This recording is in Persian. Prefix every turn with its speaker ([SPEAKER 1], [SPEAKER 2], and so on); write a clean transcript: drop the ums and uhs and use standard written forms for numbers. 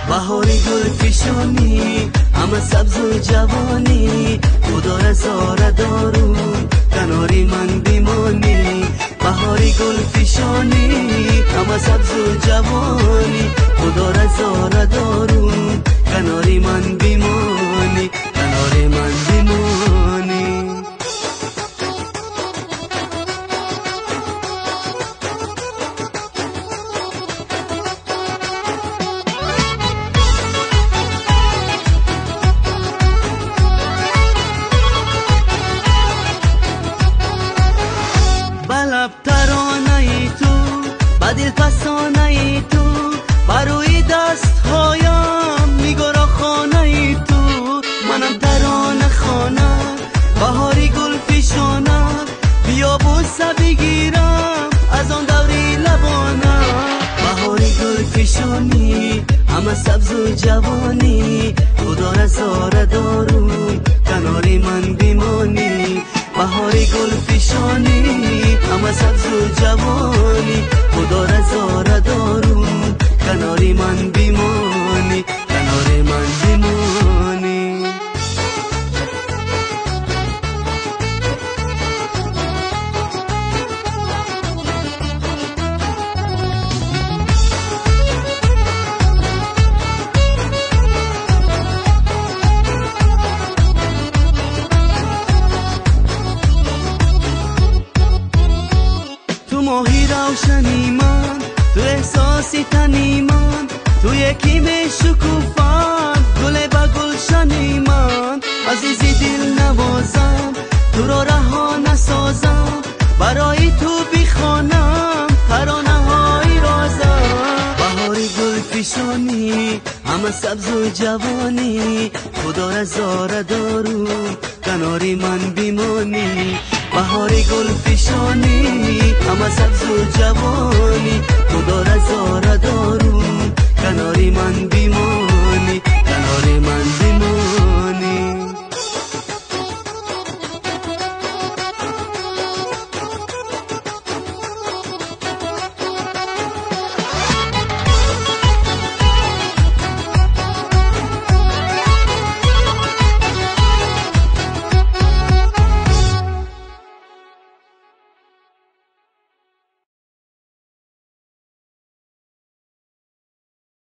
[SPEAKER 1] بهاری گل فشانی همه سبز و جوانی خدا رزاره دارون کناری من بیمانی بهاری گل فشانی همه سبز و جوانی خدا رزاره دارون کناری من بیمانی کناری من بیمانی بلب ترانه ای تو بدل فسانه ای تو بروی دست هایم میگرا خانه ای تو منم ترانه خانه بهاری گل فشانه بیا بوسه بگیرم از آن دوری لبانه بهاری گل فشانی همه سبز و جوانی خدا رزاره دارون کناری من بیمانی بهاری گل فشانی همه سبز و جوانی خدا رزاره دارون کناری من بیمانی کناری من بیمانی ماهی روشنی من تو احساسی تنی من تو یکی می شکوفم گل با گلشنی من عزیزی دل نوازم تو را رها نسازم برای تو بیخوانم ترانه های رازم بهاری گل فشانی همه سبز و جوانی خدا رزاره دارون کناری من بیمانی بهاری گل فشانی همه سبز و جوانی خدا رزاره دارون کناری من بیمانی کناری من